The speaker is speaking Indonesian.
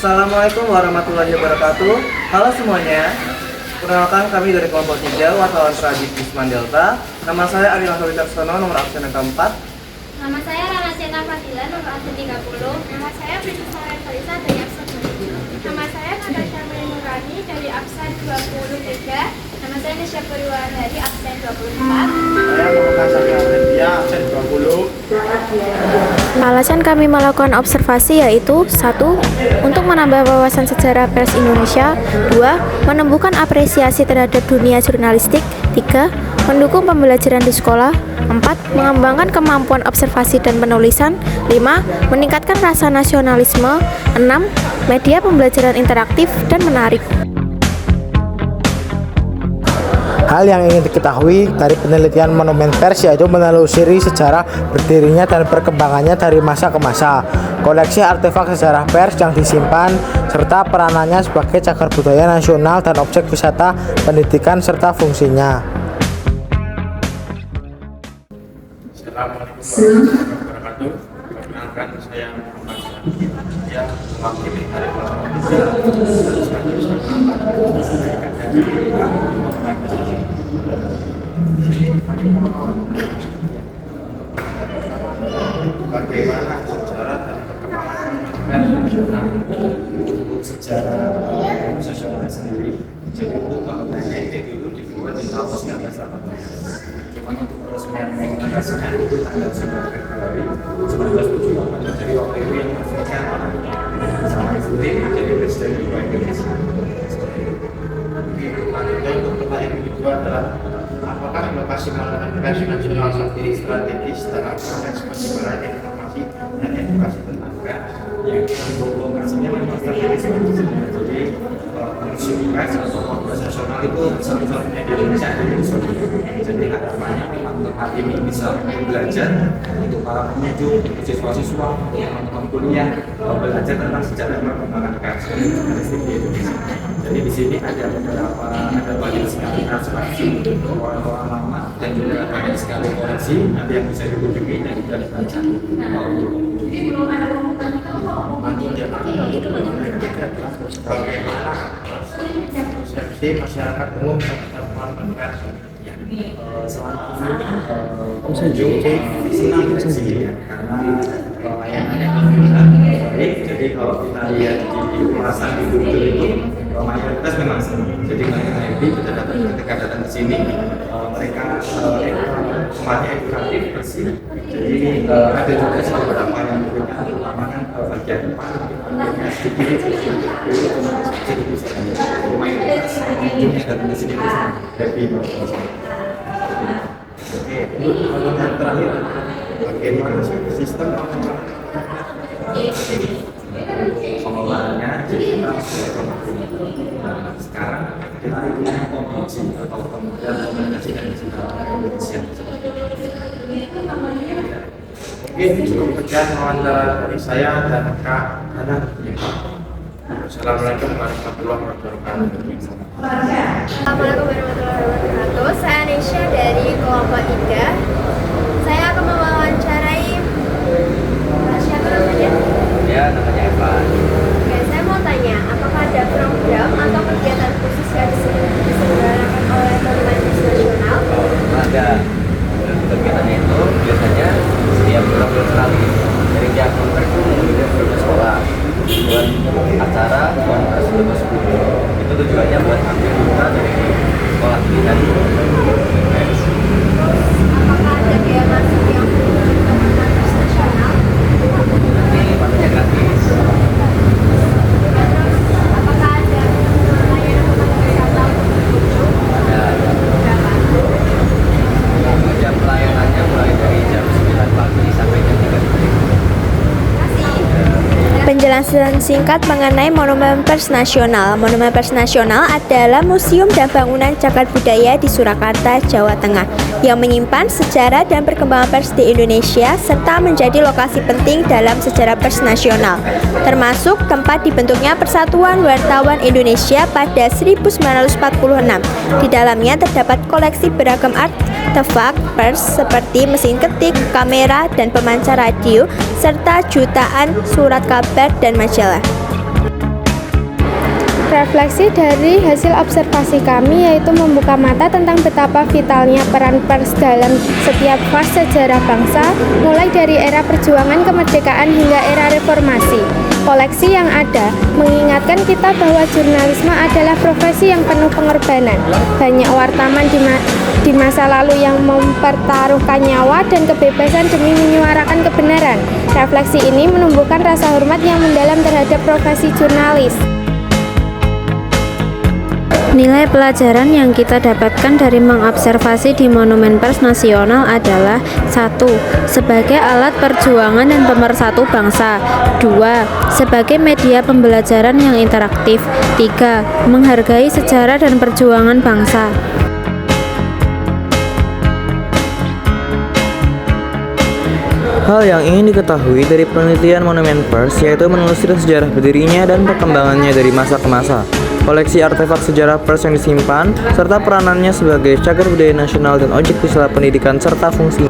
Assalamualaikum warahmatullahi wabarakatuh. Halo semuanya. Perkenalkan kami dari kelompok 3 wartawan Radit Isman Delta. Nama saya Ari Langsori Taksono, nomor absen yang keempat. Nama saya Rana Ceta Fadila, nomor absen 30. Nama saya Princess Sarah Farisa dari absen 2. Nama saya Natasha Nurani dari absen 23. Nama saya Nesya Puriwan dari absen 24. Saya Muhammad Safia Arifia, absen 20. Alasan kami melakukan observasi yaitu 1. Untuk menambah wawasan sejarah pers Indonesia. 2. Menumbuhkan apresiasi terhadap dunia jurnalistik. 3. Mendukung pembelajaran di sekolah. 4. Mengembangkan kemampuan observasi dan penulisan. 5. Meningkatkan rasa nasionalisme. 6. Media pembelajaran interaktif dan menarik. Hal yang ingin diketahui dari penelitian monumen pers yaitu menelusuri sejarah berdirinya dan perkembangannya dari masa ke masa, koleksi artefak sejarah pers yang disimpan, serta peranannya sebagai cagar budaya nasional dan objek wisata pendidikan serta fungsinya. Assalamualaikum warahmatullahi wabarakatuh. Perkenalkan, saya Muhammad Safia, mewakili dari kelompok 3. Bagaimana sejarah dan perkembangan pers nasional? Untuk sejarah pers nasional sendiri, jadi itu bangunannya itu dulu dibuat di tahun 1918. Cuma untuk peresmian menggunakannya itu tanggal 9 Februari 1978. Jadi waktu itu yang meresmikan sama Ibu menjadi presiden Republik Indonesia. Selanjutnya untuk pertanyaan kedua adalah apakah lokasi monumen pers nasional saat ini strategis dalam konteks penyebaran informasi dan edukasi tentang pers? Yang lokasinya memang strategis. Jadi museum pers atau pers nasional itu satu-satunya di Indonesia. Jadi harapannya memang tempat ini bisa belajar untuk para pengunjung, siswa-siswa, teman-teman kuliah belajar tentang sejarah perkembangan pers di Indonesia. Jadi di sini ada banyak sekali transaksi orang-orang lama dan juga banyak sekali koleksi nanti yang bisa dikunjungi dan juga dibaca. Bagaimana persepsi masyarakat umum terhadap monumen pers? Pengunjung senang di sini karena layanannya baik. Jadi kalau kita lihat di ulasan di Google itu mayoritas memang senang. Jadi mereka happy ketika datang ke sini. Mereka tempatnya edukatif, bersih. Jadi ada juga beberapa yang punya terutama kan bagian depan sedikit mayoritas pengunjung yang datang ke sini happy. Oke, untuk pertanyaan terakhir, bagaimana sistem pengelolaannya? Jadi sekarang kita punya komisi atau kemudian komunikasi dan Indonesia. Mungkin cukup sekian wawancara dari saya dan Kak Hana. Assalamualaikum warahmatullahi wabarakatuh. Assalamualaikum warahmatullahi wabarakatuh. Saya Nesya dari kelompok 3. Saya akan mewawancarai siapa namanya? Ya, namanya Evan. Oke, saya mau tanya, apakah ada program atau kegiatan khusus yang diselenggarakan oleh Monumen Pers Nasional? Ada. Dan kegiatannya itu biasanya setiap bulan sekali dari pihak kontrak itu mengirim ke sekolah buat acara kontras tersebut. Itu tujuannya buat ambil buka dari sekolah dan Apakah ada biaya masuk yang Monumen Pers Nasional? ini pastinya gratis. Terus, apakah ada layanan tempat wisata untuk pengunjung? Ada. Berapa? Jam pelayanannya mulai dari jam 9 pagi sampai jam 3 sore. Penjelasan singkat mengenai Monumen Pers Nasional. Monumen Pers Nasional adalah museum dan bangunan cagar budaya di Surakarta, Jawa Tengah yang menyimpan sejarah dan perkembangan pers di Indonesia serta menjadi lokasi penting dalam sejarah pers nasional, termasuk tempat dibentuknya Persatuan Wartawan Indonesia pada 1946. Di dalamnya terdapat koleksi beragam artefak pers seperti mesin ketik, kamera, dan pemancar radio serta jutaan surat kabar dan majalah. Refleksi dari hasil observasi kami yaitu membuka mata tentang betapa vitalnya peran pers dalam setiap fase sejarah bangsa, mulai dari era perjuangan kemerdekaan hingga era reformasi. Koleksi yang ada mengingatkan kita bahwa jurnalisme adalah profesi yang penuh pengorbanan. Banyak wartawan di masa lalu yang mempertaruhkan nyawa dan kebebasan demi menyuarakan kebenaran. Refleksi ini menumbuhkan rasa hormat yang mendalam terhadap profesi jurnalis. Nilai pelajaran yang kita dapatkan dari mengobservasi di Monumen Pers Nasional adalah 1. Sebagai alat perjuangan dan pemersatu bangsa. 2. Sebagai media pembelajaran yang interaktif. 3. Menghargai sejarah dan perjuangan bangsa. Hal yang ingin diketahui dari penelitian Monumen Pers yaitu menelusuri sejarah berdirinya dan perkembangannya dari masa ke masa, koleksi artefak sejarah pers yang disimpan, serta peranannya sebagai cagar budaya nasional dan objek wisata pendidikan serta fungsi